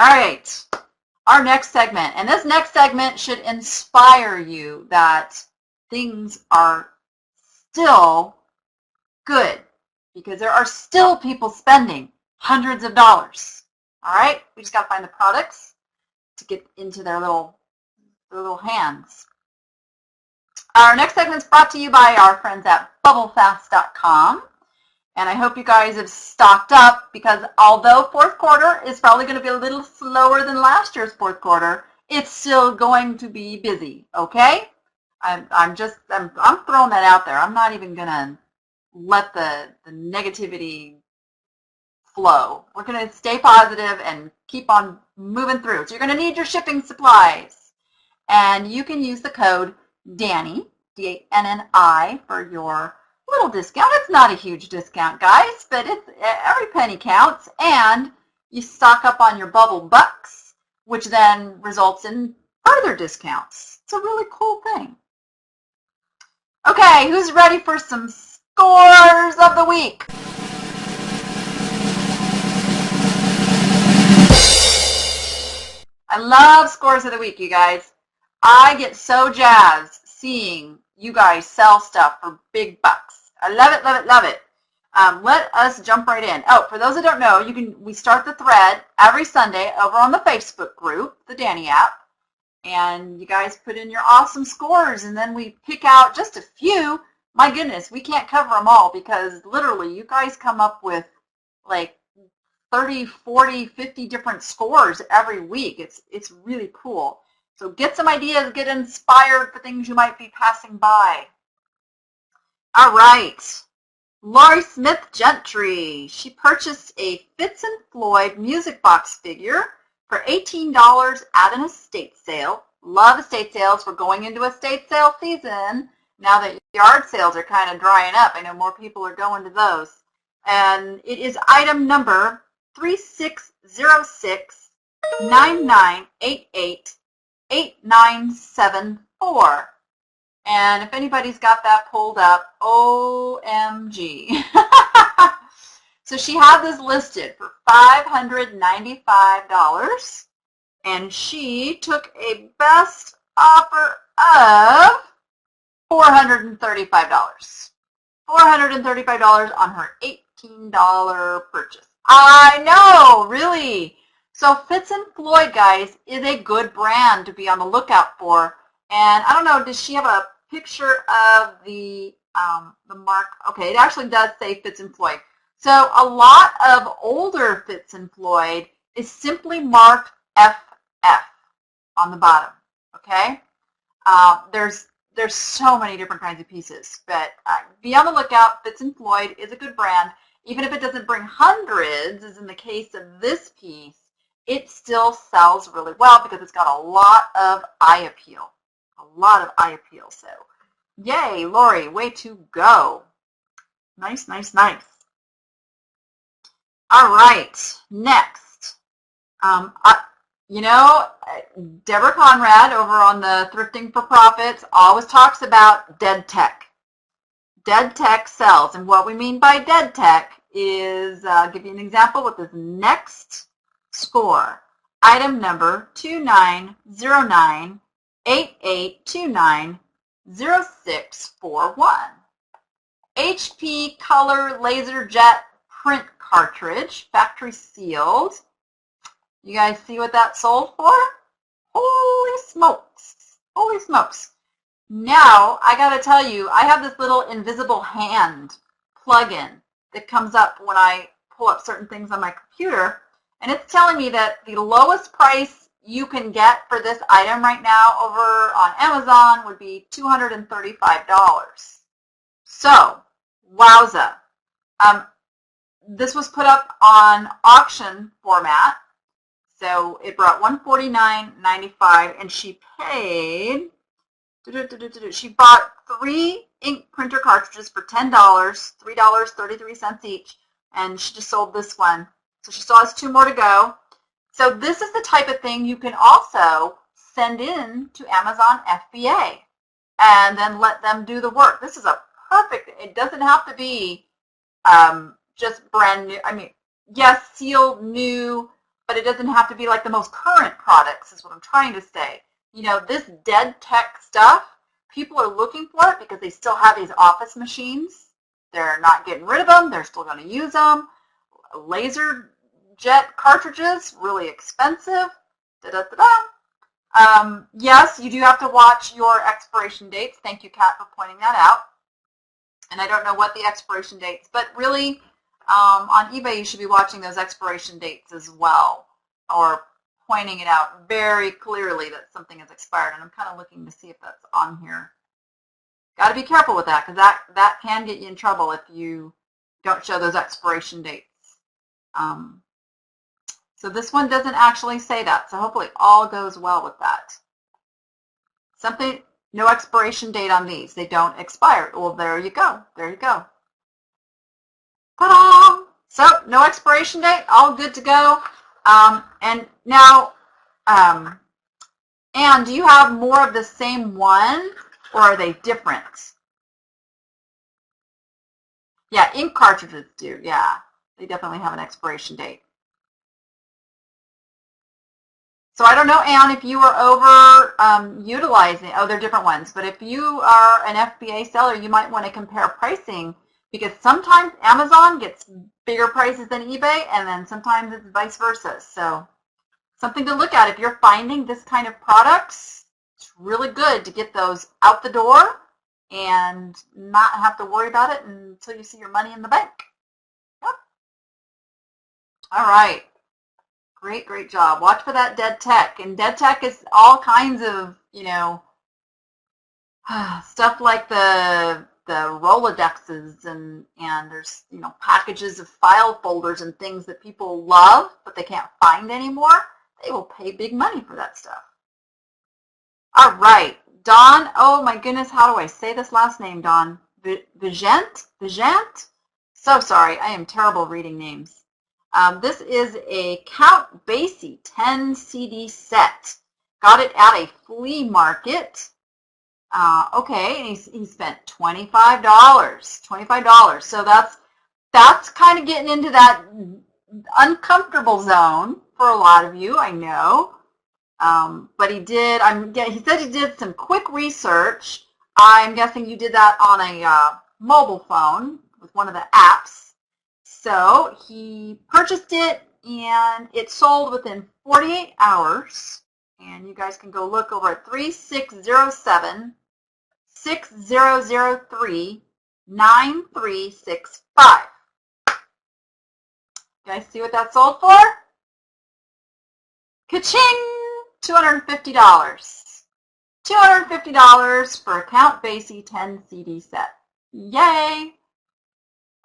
All right, our next segment. And this next segment should inspire you that things are still good because there are still people spending hundreds of dollars. All right, we just got to find the products to get into their little hands. Our next segment is brought to you by our friends at bubblefast.com. And I hope you guys have stocked up because although fourth quarter is probably going to be a little slower than last year's fourth quarter, it's still going to be busy, okay? I'm throwing that out there. I'm not even going to let the negativity flow. We're going to stay positive and keep on moving through. So you're going to need your shipping supplies. And you can use the code Danni, D-A-N-N-I, for your little discount. It's not a huge discount, guys, but it's every penny counts. And you stock up on your bubble bucks, which then results in further discounts. It's a really cool thing. Okay, who's ready for some scores of the week? I love scores of the week, you guys. I get so jazzed seeing you guys sell stuff for big bucks. I love it, love it, love it. Let us jump right in. Oh, for those that don't know, we start the thread every Sunday over on the Facebook group, the Danni app, and you guys put in your awesome scores, and then we pick out just a few. My goodness, we can't cover them all because literally you guys come up with like 30, 40, 50 different scores every week. It's really cool. So get some ideas, get inspired for things you might be passing by. All right, Lori Smith Gentry. She purchased a Fitz and Floyd music box figure for $18 at an estate sale. Love estate sales. We're going into estate sale season now that yard sales are kind of drying up. I know more people are going to those. And it is item number 3606-9988-8974. And if anybody's got that pulled up, OMG. So she had this listed for $595, and she took a best offer of $435. $435 on her $18 purchase. I know, really. So Fitz and Floyd, guys, is a good brand to be on the lookout for. And I don't know, does she have a picture of the mark? Okay, it actually does say Fitz and Floyd. So a lot of older Fitz and Floyd is simply marked FF on the bottom. Okay, there's so many different kinds of pieces, but be on the lookout. Fitz and Floyd is a good brand. Even if it doesn't bring hundreds, as in the case of this piece, it still sells really well because it's got a lot of eye appeal. A lot of eye appeal. So, yay, Lori, way to go. Nice, nice, nice. All right, next. Deborah Conrad over on the Thrifting for Profits always talks about dead tech. Dead tech sells, and what we mean by dead tech is, I'll give you an example with this next score. Item number 2909-8829-0641. HP Color LaserJet print cartridge, factory sealed. You guys see what that sold for? Holy smokes. Holy smokes. Now, I got to tell you, I have this little invisible hand plug-in that comes up when I pull up certain things on my computer, and it's telling me that the lowest price you can get for this item right now over on Amazon would be $235. So, wowza. This was put up on auction format, so it brought $149.95, and she paid, she bought 3 ink printer cartridges for $10, $3.33 each, and she just sold this one. So she still has 2 more to go. So this is the type of thing you can also send in to Amazon FBA and then let them do the work. This is a perfect, it doesn't have to be just brand new. I mean, yes, sealed new, but it doesn't have to be like the most current products is what I'm trying to say. You know, this dead tech stuff, people are looking for it because they still have these office machines. They're not getting rid of them. They're still going to use them. Laser jet cartridges, really expensive. Yes, you do have to watch your expiration dates. Thank you, Kat, for pointing that out. And I don't know what the expiration dates, but really on eBay you should be watching those expiration dates as well, or pointing it out very clearly that something has expired. And I'm kind of looking to see if that's on here. Got to be careful with that because that can get you in trouble if you don't show those expiration dates. So this one doesn't actually say that, so hopefully all goes well with that. Something, no expiration date on these. They don't expire. Well, there you go. There you go. Ta-da! So no expiration date, all good to go. And now, Anne, do you have more of the same one, or are they different? Yeah, ink cartridges do. Yeah, they definitely have an expiration date. So I don't know, Anne, if you are over utilizing, oh, they're different ones, but if you are an FBA seller, you might want to compare pricing because sometimes Amazon gets bigger prices than eBay and then sometimes it's vice versa. So something to look at if you're finding this kind of products, it's really good to get those out the door and not have to worry about it until you see your money in the bank. Yep. All right. Great, great job. Watch for that dead tech. And dead tech is all kinds of, you know, stuff like the Rolodexes and there's, you know, packages of file folders and things that people love but they can't find anymore. They will pay big money for that stuff. All right. Dawn, oh my goodness, how do I say this last name, Dawn? Vigent? So sorry, I am terrible reading names. This is a Count Basie 10 CD set. Got it at a flea market. Okay, and he spent $25. $25. So that's kind of getting into that uncomfortable zone for a lot of you, I know. But he said he did some quick research. I'm guessing you did that on a mobile phone with one of the apps. So he purchased it and it sold within 48 hours. And you guys can go look over at 3607-6003-9365. You guys see what that sold for? Ka-ching! $250. $250 for a Count Basie 10 CD set. Yay!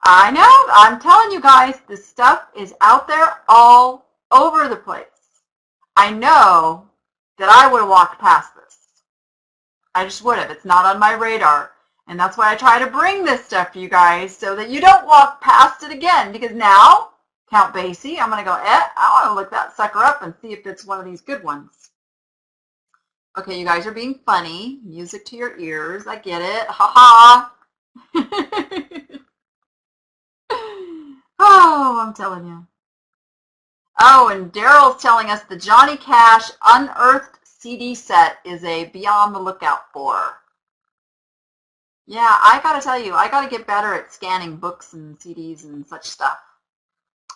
I know, I'm telling you guys, this stuff is out there all over the place. I know that I would have walked past this. I just would have. It's not on my radar. And that's why I try to bring this stuff to you guys so that you don't walk past it again. Because now, Count Basie, I'm going to go, I want to look that sucker up and see if it's one of these good ones. Okay, you guys are being funny. Music to your ears. I get it. Ha-ha. Oh, I'm telling you. Oh, and Daryl's telling us the Johnny Cash Unearthed CD set is a be on the lookout for. Yeah, I got to tell you, I got to get better at scanning books and CDs and such stuff.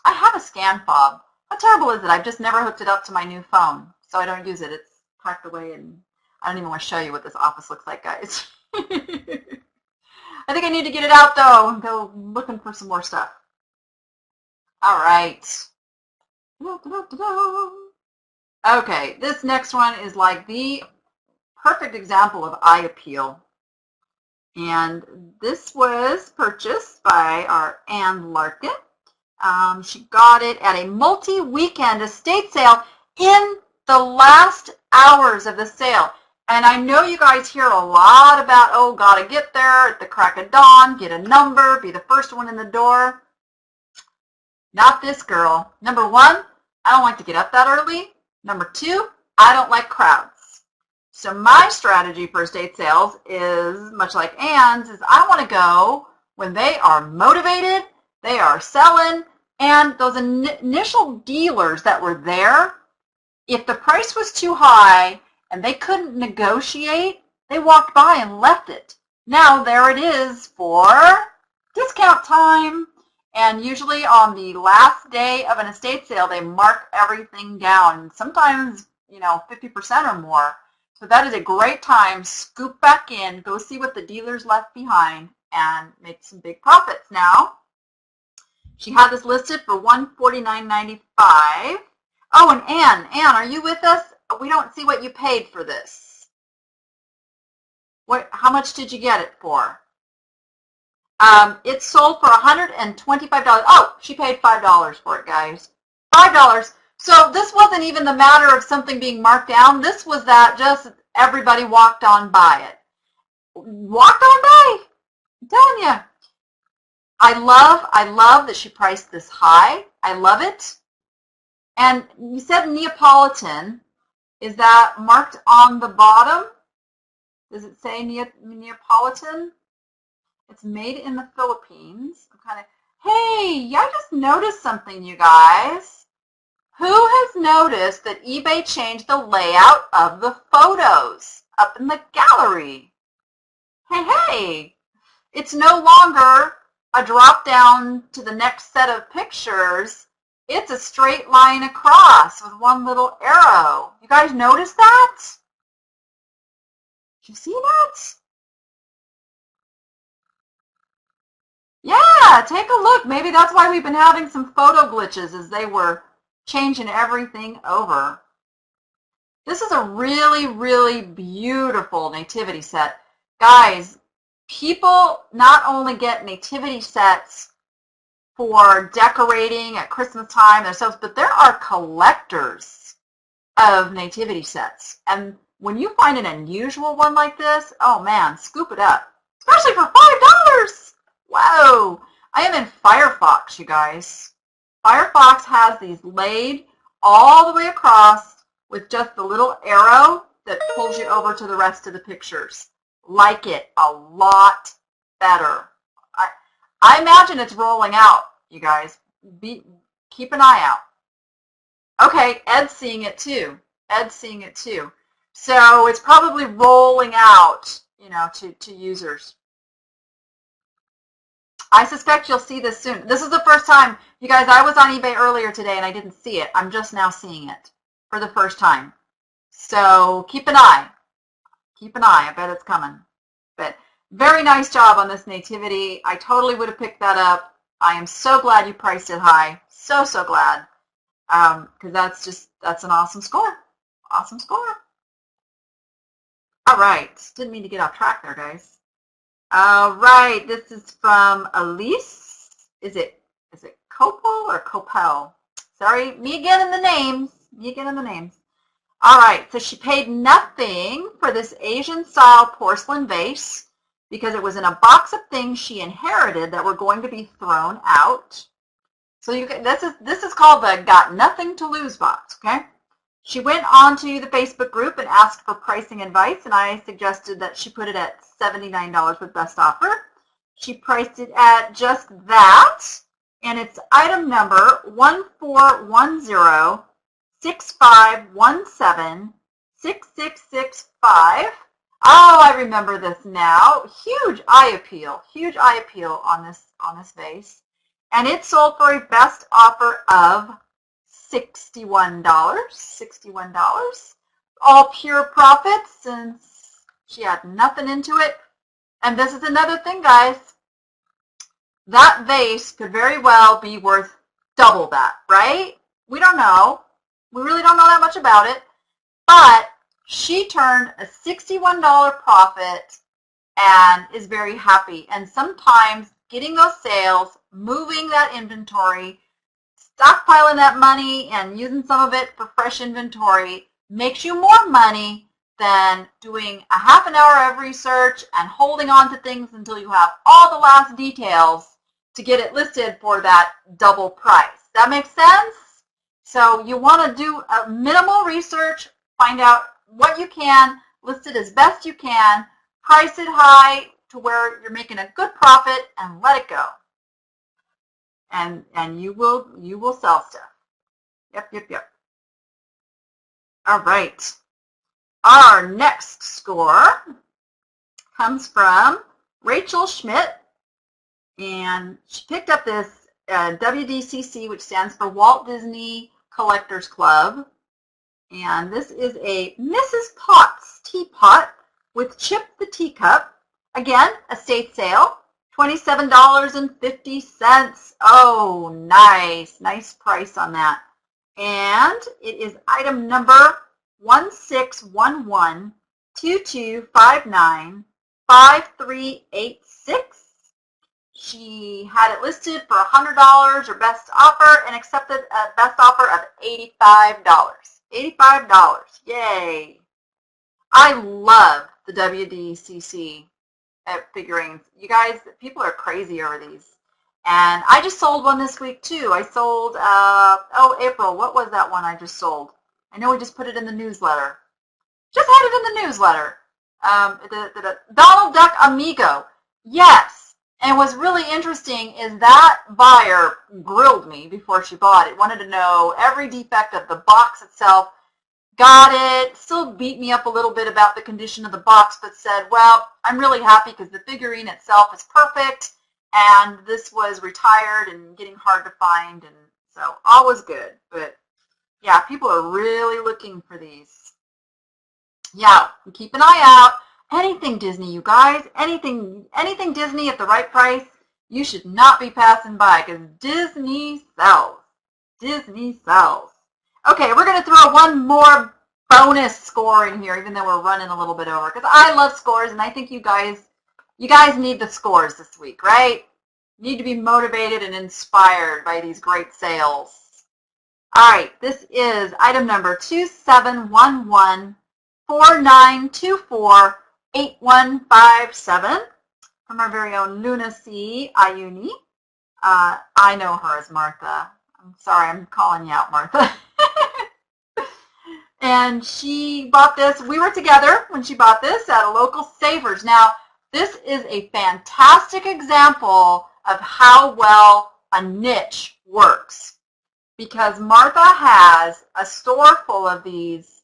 I have a scan fob. How terrible is it? I've just never hooked it up to my new phone, so I don't use it. It's packed away, and I don't even want to show you what this office looks like, guys. I think I need to get it out, though, and go looking for some more stuff. All right. Okay, this next one is like the perfect example of eye appeal. And this was purchased by our Ann Larkin. She got it at a multi-weekend estate sale in the last hours of the sale. And I know you guys hear a lot about, oh, gotta get there at the crack of dawn, get a number, be the first one in the door. Not this girl. Number one, I don't like to get up that early. Number two, I don't like crowds. So my strategy for estate sales is, much like Ann's, is I want to go when they are motivated, they are selling, And those initial dealers that were there, if the price was too high and they couldn't negotiate, they walked by and left it. Now there it is for discount time. And usually on the last day of an estate sale, they mark everything down, sometimes, 50% or more. So that is a great time. Scoop back in, go see what the dealers left behind, and make some big profits. Now, she had this listed for $149.95. Oh, and Ann, are you with us? We don't see what you paid for this. How much did you get it for? It sold for $125. Oh, she paid $5 for it, guys. $5. So this wasn't even the matter of something being marked down. This was that just everybody walked on by it. Walked on by. I'm telling you. I love that she priced this high. I love it. And you said Neapolitan. Is that marked on the bottom? Does it say Neapolitan? It's made in the Philippines. Hey, I just noticed something, you guys. Who has noticed that eBay changed the layout of the photos up in the gallery? Hey, it's no longer a drop down to the next set of pictures. It's a straight line across with one little arrow. You guys notice that? Did you see that? Yeah, take a look. Maybe that's why we've been having some photo glitches as they were changing everything over. This is a really, really beautiful nativity set. Guys, people not only get nativity sets for decorating at Christmas time themselves, but there are collectors of nativity sets. And when you find an unusual one like this, oh man, scoop it up. Especially for $5. Whoa, I am in Firefox, you guys. Firefox has these laid all the way across with just the little arrow that pulls you over to the rest of the pictures. Like it a lot better. I imagine it's rolling out, you guys. Keep an eye out. Okay, Ed's seeing it too. Ed's seeing it too. So it's probably rolling out, to users. I suspect you'll see this soon. This is the first time, you guys, I was on eBay earlier today and I didn't see it. I'm just now seeing it for the first time. So keep an eye. Keep an eye. I bet it's coming. But very nice job on this nativity. I totally would have picked that up. I am so glad you priced it high. So, so glad. Because that's an awesome score. Awesome score. All right. Didn't mean to get off track there, guys. All right, this is from Elise. Is it Copel or Copel? Sorry, me again in the names. All right, so she paid nothing for this Asian-style porcelain vase because it was in a box of things she inherited that were going to be thrown out. So this is called the Got Nothing to Lose box, okay? She went on to the Facebook group and asked for pricing advice, and I suggested that she put it at $79 with best offer. She priced it at just that, and it's item number 1410-6517-6665. Oh, I remember this now. Huge eye appeal on this vase, and it sold for a best offer of $61. All pure profit since she had nothing into it. And this is another thing, guys. That vase could very well be worth double that, right? We don't know. We really don't know that much about it. But she turned a $61 profit and is very happy. And sometimes getting those sales, moving that inventory, stockpiling that money and using some of it for fresh inventory makes you more money than doing a half an hour of research and holding on to things until you have all the last details to get it listed for that double price. That makes sense? So you want to do a minimal research, find out what you can, list it as best you can, price it high to where you're making a good profit, and let it go. and you will sell stuff. Yep. All right. Our next score comes from Rachel Schmidt, and she picked up this WDCC, which stands for Walt Disney Collectors Club. And this is a Mrs. Potts teapot with Chip the Teacup. Again, estate sale, $27.50. Oh, nice. Nice price on that. And it is item number 1611-2259-5386. She had it listed for $100 or best offer and accepted a best offer of $85. $85. Yay. I love the WDCC figurines. You guys, people are crazy over these. And I just sold one this week too. I sold, April, what was that one I just sold? I know we just put it in the newsletter. Just had it in the newsletter. The Donald Duck Amigo. Yes. And what's really interesting is that buyer grilled me before she bought it. Wanted to know every defect of the box itself. Got it. Still beat me up a little bit about the condition of the box, but said, well, I'm really happy because the figurine itself is perfect, and this was retired and getting hard to find, and so all was good. But yeah, people are really looking for these. Yeah, keep an eye out. Anything Disney, you guys, anything Disney at the right price, you should not be passing by because Disney sells. Disney sells. Okay, we're going to throw one more bonus score in here, even though we're running a little bit over, because I love scores, and I think you guys need the scores this week, right? You need to be motivated and inspired by these great sales. All right, this is item number 2711-4924-8157 from our very own Luna C. Ayuni. I know her as Martha. I'm sorry, I'm calling you out, Martha. And she bought this. We were together when she bought this at a local Savers. Now, this is a fantastic example of how well a niche works, because Martha has a store full of these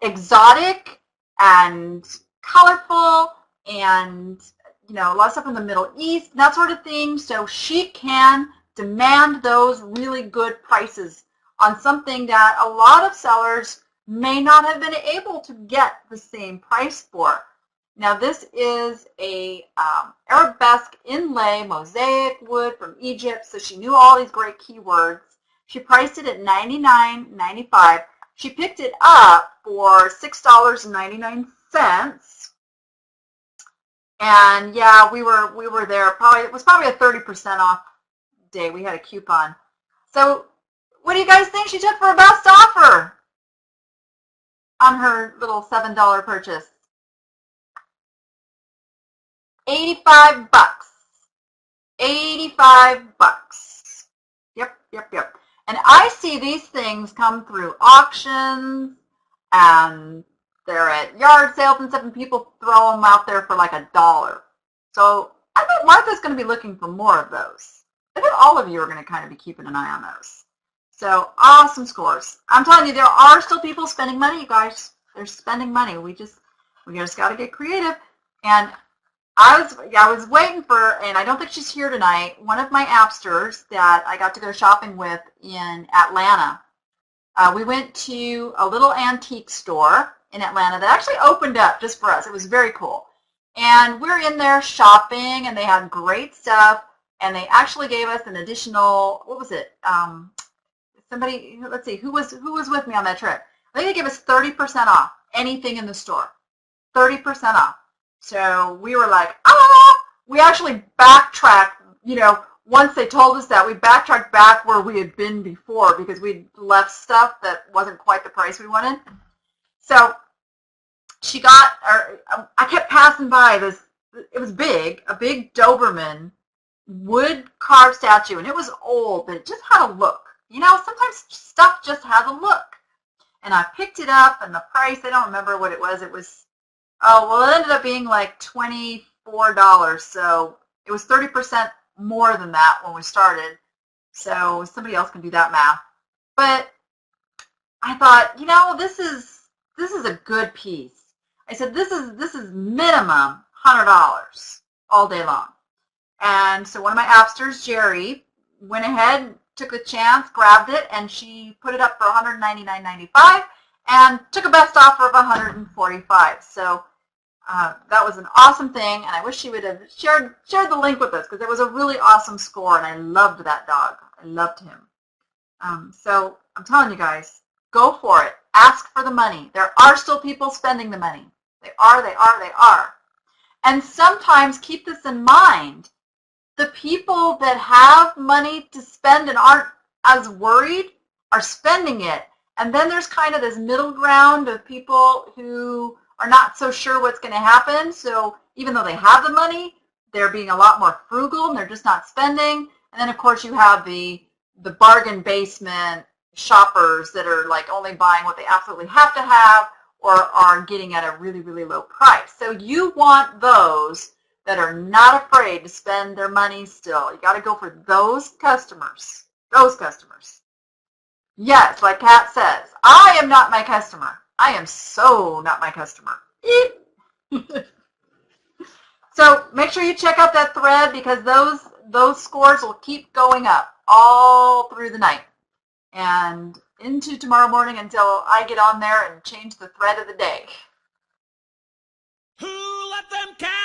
exotic and colorful and, you know, a lot of stuff in the Middle East, that sort of thing. So she can demand those really good prices on something that a lot of sellers may not have been able to get the same price for. Now, this is a arabesque inlay mosaic wood from Egypt, so she knew all these great keywords. She priced it at $99.95. She picked it up for $6.99. And yeah, we were there. It was probably a 30% off day. We had a coupon. So what do you guys think she took for a best offer on her little $7 purchase? 85 bucks. 85 bucks. Yep. And I see these things come through auctions, and they're at yard sales and stuff, and people throw them out there for like $1. So I bet Martha's going to be looking for more of those. I bet all of you are going to kind of be keeping an eye on those. So awesome scores. I'm telling you, there are still people spending money, you guys. They're spending money. We just got to get creative. And I was waiting for, and I don't think she's here tonight, one of my appsters that I got to go shopping with in Atlanta. We went to a little antique store in Atlanta that actually opened up just for us. It was very cool. And we're in there shopping, and they had great stuff, and they actually gave us an additional, what was it? Somebody, let's see, who was with me on that trip? I think they gave us 30% off anything in the store. 30% off. So we were like, we actually backtracked, you know, once they told us that, we backtracked back where we had been before because we'd left stuff that wasn't quite the price we wanted. So she got, I kept passing by this, it was big, a big Doberman wood carved statue, and it was old, but it just had a look. You know, sometimes stuff just has a look. And I picked it up, and the price, I don't remember what it was. It was, it ended up being like $24. So it was 30% more than that when we started. So somebody else can do that math. But I thought, you know, this is a good piece. I said, this is minimum $100 all day long. And so one of my appsters, Jerry, went ahead, took the chance, grabbed it, and she put it up for $199.95 and took a best offer of $145. So that was an awesome thing, and I wish she would have shared the link with us because it was a really awesome score, and I loved that dog. I loved him. So I'm telling you guys, go for it. Ask for the money. There are still people spending the money. They are. And sometimes keep this in mind. The people that have money to spend and aren't as worried are spending it. And then there's kind of this middle ground of people who are not so sure what's going to happen. So even though they have the money, they're being a lot more frugal and they're just not spending. And then, of course, you have the bargain basement shoppers that are like only buying what they absolutely have to have or are getting at a really, really low price. So you want those that are not afraid to spend their money still. You got to go for those customers. Those customers. Yes, like Kat says, I am not my customer. I am so not my customer. So make sure you check out that thread because those scores will keep going up all through the night and into tomorrow morning until I get on there and change the thread of the day. Who let them catch?